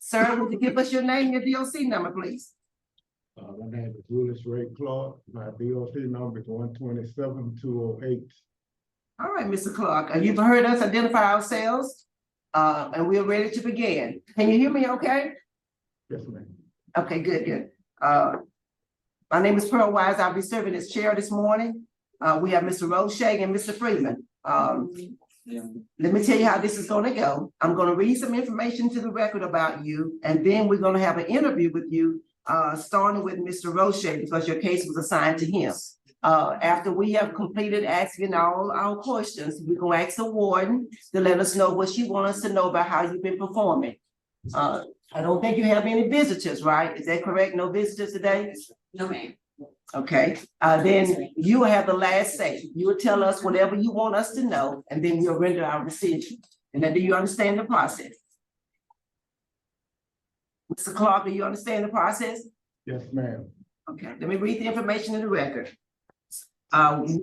Sir, would you give us your name, your DOC number, please? My name is Willis Clark. My DOC number is 127-208. All right, Mr. Clark, you've heard us identify ourselves, and we're ready to begin. Can you hear me okay? Yes, ma'am. Okay, good. My name is Pearl Wise. I'll be serving as chair this morning. We have Mr. Roche and Mr. Freeman. Let me tell you how this is gonna go. I'm gonna read some information to the record about you, and then we're gonna have an interview with you, starting with Mr. Roche, because your case was assigned to him. After we have completed asking all our questions, we're gonna ask the warden to let us know what she wants us to know about how you've been performing. I don't think you have any visitors, right? Is that correct? No visitors today? No, ma'am. Okay, then you will have the last say. You will tell us whatever you want us to know, and then we'll render our decision. And then, do you understand the process? Mr. Clark, do you understand the process? Yes, ma'am. Okay, let me read the information in the record.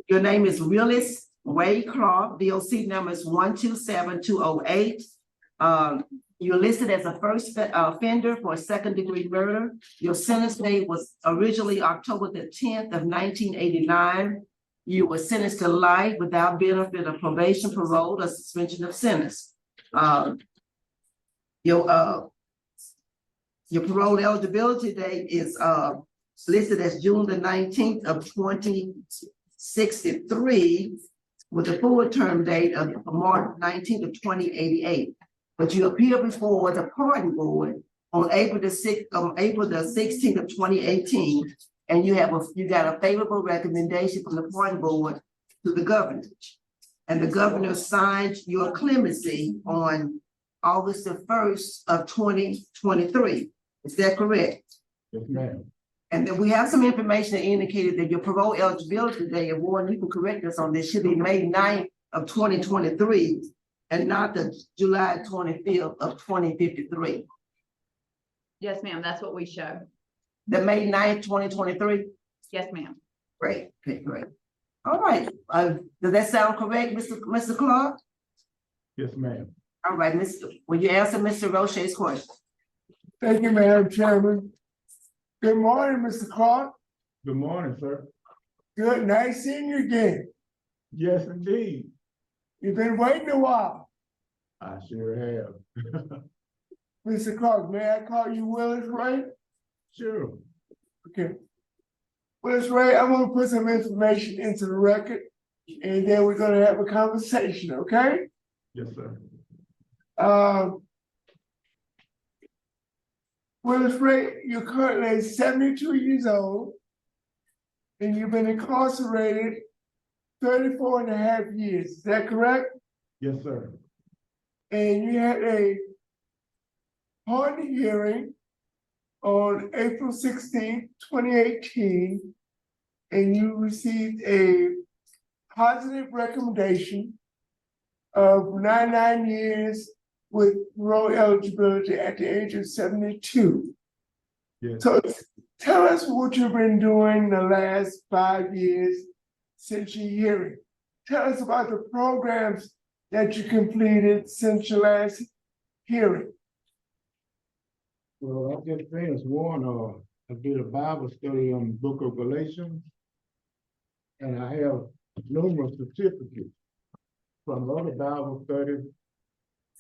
Your name is Willis Clark, DOC number is 127-208. You're listed as a first offender for a second-degree murder. Your sentence date was originally October the 10th of 1989. You were sentenced to life without benefit of probation, parole, or suspension of sentence. Your parole eligibility date is listed as June the 19th of 2063, with a full term date of March 19th of 2088. But you appear before the pardon board on April the 16th of 2018, and you got a favorable recommendation from the pardon board to the governor. And the governor signed your clemency on August the 1st of 2023. Is that correct? Yes, ma'am. And then we have some information that indicated that your parole eligibility date, and Warren, you can correct us on this, should be May 9th of 2023. And not the July 25th of 2053. Yes, ma'am. That's what we show. The May 9th, 2023? Yes, ma'am. Great, okay, great. All right, does that sound correct, Mr. Clark? Yes, ma'am. All right, will you answer Mr. Roche's question? Thank you, Madam Chairman. Good morning, Mr. Clark. Good morning, sir. Good, nice seeing you again. Yes, indeed. You've been waiting a while. I sure have. Mr. Clark, may I call you Willis Ray? Sure. Okay. Willis Ray, I'm gonna put some information into the record, and then we're gonna have a conversation, okay? Yes, sir. Willis Ray, you're currently 72 years old, and you've been incarcerated 34 and a half years, is that correct? Yes, sir. And you had a pardon hearing on April 16th, 2018, and you received a positive recommendation of 99 years with parole eligibility at the age of 72. Yes. So tell us what you've been doing the last 5 years since your hearing. Tell us about the programs that you completed since your last hearing. Well, I just finished one. I did a Bible study on the book of Galatians, and I have numerous certificates from other Bible studies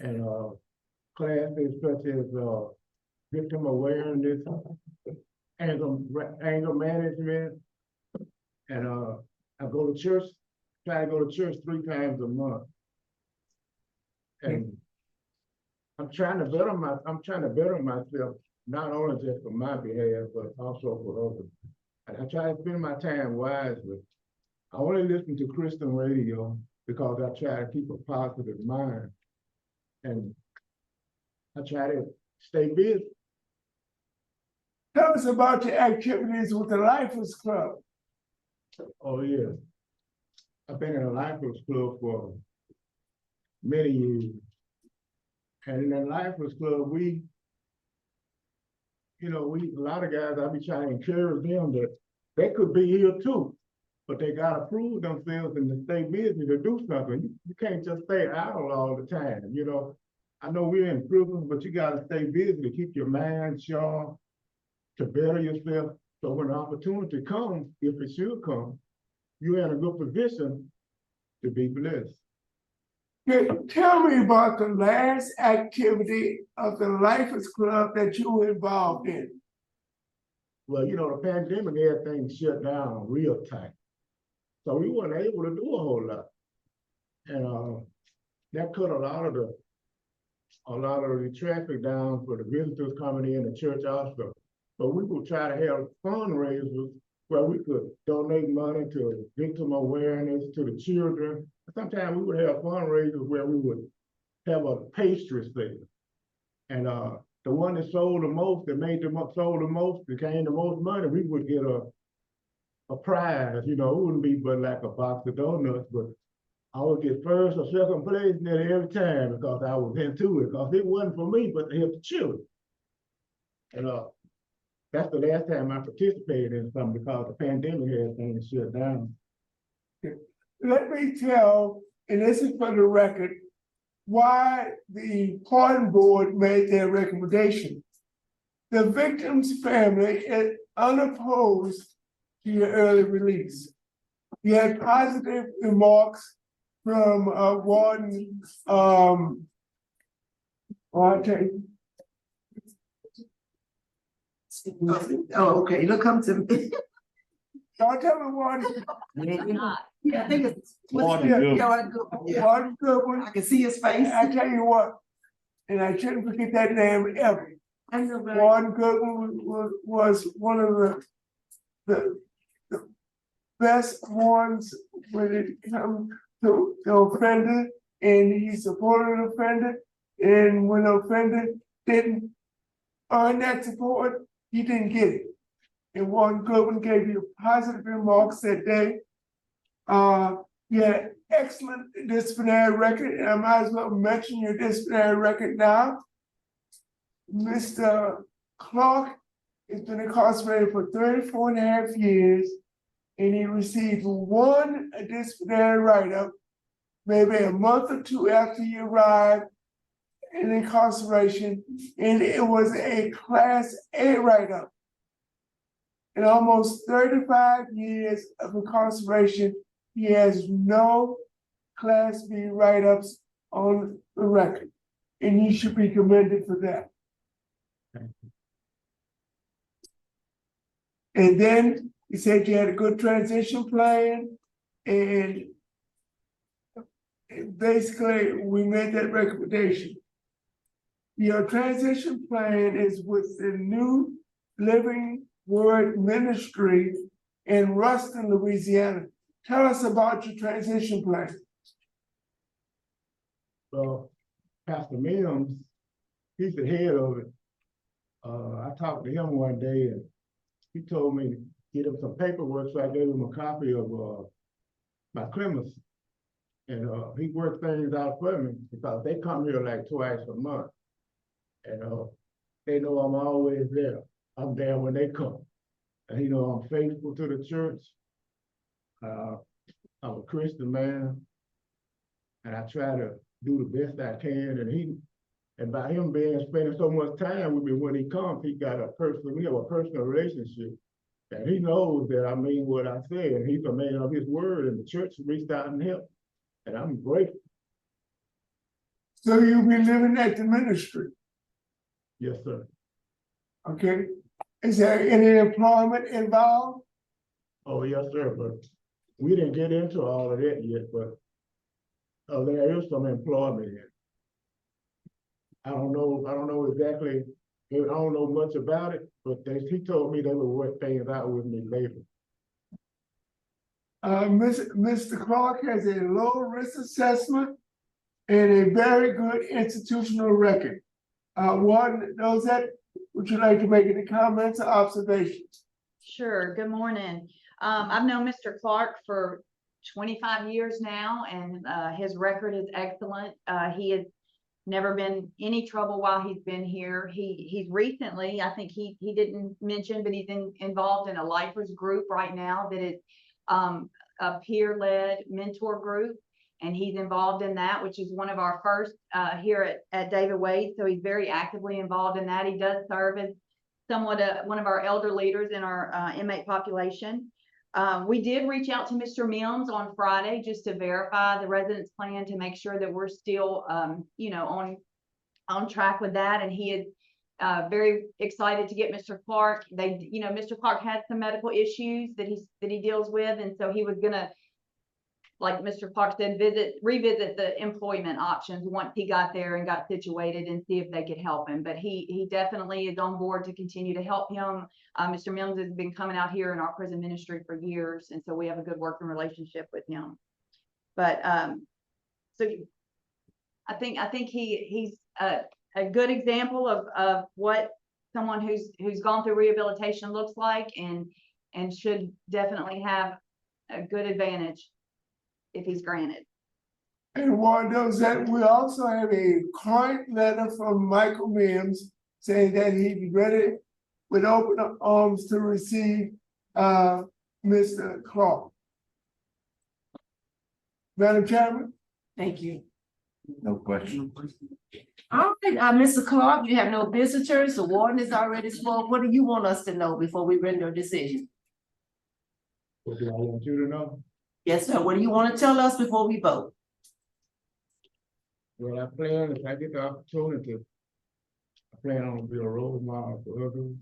and classes such as victim awareness, anger management, and I go to church, try to go to church 3 times a month. And I'm trying to better myself, not only just for my behalf, but also for others. And I try to spend my time wisely. I only listen to Christian radio because I try to keep a positive mind. And I try to stay busy. Tell us about your activities with the Lifers Club. Oh, yeah. I've been in a Lifers Club for many years. And in that Lifers Club, a lot of guys, I be trying to encourage them that they could be here too, but they got to prove themselves and to stay busy to do something. You can't just stay idle all the time, I know we're in prison, but you gotta stay busy to keep your mind sharp, to better yourself. So when the opportunity comes, if it should come, you're in a good position to be blessed. Tell me about the last activity of the Lifers Club that you were involved in. Well, you know, the pandemic, everything shut down real tight. So we weren't able to do a whole lot. And that cut a lot of the traffic down for the visitors coming in the church also. But we would try to have fundraisers where we could donate money to victim awareness, to the children. Sometimes we would have fundraisers where we would have a pastry sale. And the one that sold the most, sold the most, that came the most money, we would get a prize. You know, it wouldn't be but like a box of donuts, but I would get first or second place nearly every time because I was into it, because it wasn't for me, but to help the children. And that's the last time I participated in something because the pandemic had things shut down. Let me tell, and this is for the record, why the pardon board made their recommendation. The victim's family is unopposed to your early release. You had positive remarks from one, I'll tell you. Oh, okay, it'll come to me. Don't tell me one. Yeah, I think it's. One Yeah, good. yeah, One good one. I can see his face. I tell you what, and I shouldn't forget that name ever. I know, right? One good one was one of the best ones when it comes to the offender, and he supported the offender, and when the offender didn't earn that support, he didn't get it. And one good one gave you positive remarks that day. You had excellent disciplinary record, and I might as well mention your disciplinary record now. Mr. Clark has been incarcerated for 34.5 years, and he received one disciplinary write-up, maybe a month or two after he arrived in incarceration, and it was a Class A write-up. In almost 35 years of incarceration, he has no Class B write-ups on the record, and you should be commended for that. And then he said you had a good transition plan, and basically we made that recommendation. Your transition plan is with the New Living Word Ministry in Ruston, Louisiana. Tell us about your transition plan. Well, Pastor Mills, he's the head of it. I talked to him one day and he told me to get him some paperwork, so I gave him a copy of my clemency. And he worked things out for me because they come here like twice a month. And they know I'm always there. I'm there when they come. And you know, I'm faithful to the church. I'm a Christian man. And I try to do the best I can. And by him spending so much time with me when he comes, we have a personal relationship. And he knows that I mean what I say, and he's a man of his word, and the church reached out and helped. And I'm grateful. So you'll be living at the ministry? Yes, sir. Okay. Is there any employment involved? Oh, yes, sir. But we didn't get into all of that yet, but there is some employment here. I don't know exactly, I don't know much about it, but he told me they would work things out with me later. Mr. Clark has a low risk assessment and a very good institutional record. One knows that. Would you like to make any comments or observations? Sure. Good morning. I've known Mr. Clark for 25 years now, and his record is excellent. He has never been any trouble while he's been here. He's recently, I think he didn't mention, but he's involved in a lifers group right now that is a peer-led mentor group. and he's involved in that, which is one of our first here at David Wade. So he's very actively involved in that. He does serve as somewhat one of our elder leaders in our inmate population. We did reach out to Mr. Mims on Friday just to verify the residence plan to make sure that we're still, you know, on track with that. And he is very excited to get Mr. Clark. You know, Mr. Clark had some medical issues that he deals with, and so he was gonna, like Mr. Clark said, revisit the employment options once he got there and got situated and see if they could help him. But he definitely is on board to continue to help him. Mr. Mims has been coming out here in our prison ministry for years, and so we have a good working relationship with him. But so I think he's a good example of what someone who's gone through rehabilitation looks like, and should definitely have a good advantage if he's granted. And one knows that we also have a current letter from Michael Mims saying that he's ready with open arms to receive Mr. Clark. Madam Chairman? Thank you. No question. All right, Mr. Clark, you have no visitors. The warden is already spoke. What do you want us to know before we render a decision? What do I want you to know? Yes, sir. What do you want to tell us before we vote? Well, I plan, if I get the opportunity, I plan on being a role model for others.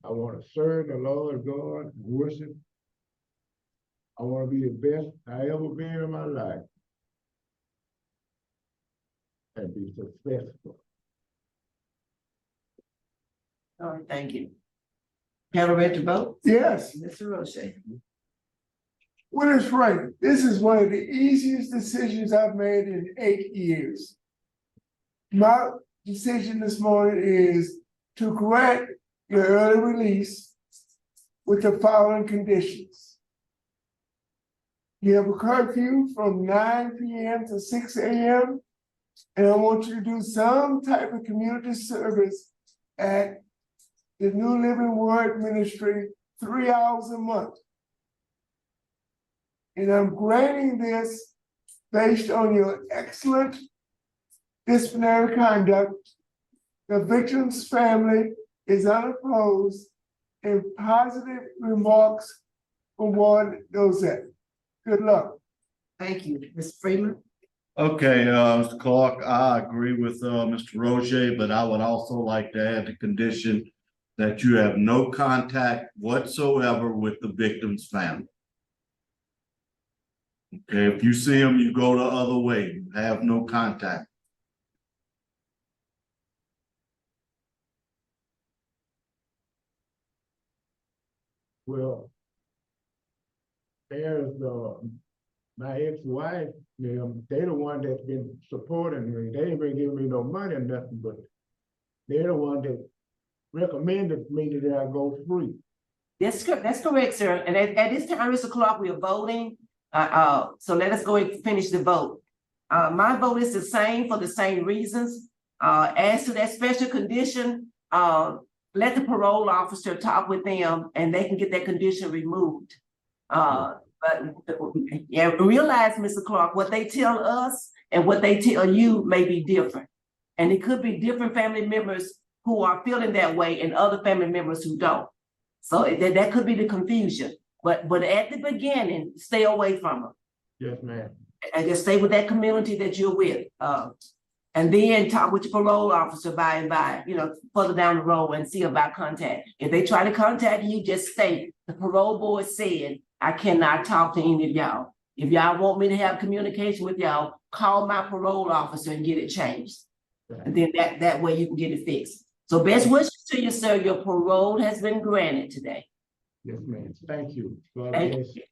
I want to serve the Lord God, worship. I want to be the best I ever been in my life. And be successful. All right, thank you. Panel ready to vote? Yes. Mr. Roche. Willis Clark, this is one of the easiest decisions I've made in 8 years. My decision this morning is to grant your early release with the following conditions. You have a curfew from 9 p.m. to 6 a.m. And I want you to do some type of community service at the New Living Word Ministry 3 hours a month. And I'm granting this based on your excellent disciplinary conduct. The victim's family is unopposed, and positive remarks from Warden DOC. Good luck. Thank you. Ms. Freeman? Okay, Mr. Clark, I agree with Mr. Roche, but I would also like to add the condition that you have no contact whatsoever with the victim's family. Okay, if you see them, you go the other way, have no contact. Well, there's my ex-wife, they're the one that's been supporting me. They ain't been giving me no money or nothing, but they're the one that recommended me that I go free. That's correct, sir. And at this time, Mr. Clark, we are voting. So let us go and finish the vote. My vote is the same for the same reasons. As to that special condition, let the parole officer talk with them and they can get that condition removed. But yeah, realize, Mr. Clark, what they tell us and what they tell you may be different. And it could be different family members who are feeling that way and other family members who don't. So that could be the confusion. But at the beginning, stay away from them. Yes, ma'am. And just stay with that community that you're with. And then talk with your parole officer by and by, you know, further down the road and see about contact. If they try to contact you, just state, the parole board said, I cannot talk to any of y'all. If y'all want me to have communication with y'all, call my parole officer and get it changed. And then that way you can get it fixed. So best wishes to you, sir. Your parole has been granted today. Yes, ma'am. Thank you. God Thank bless you.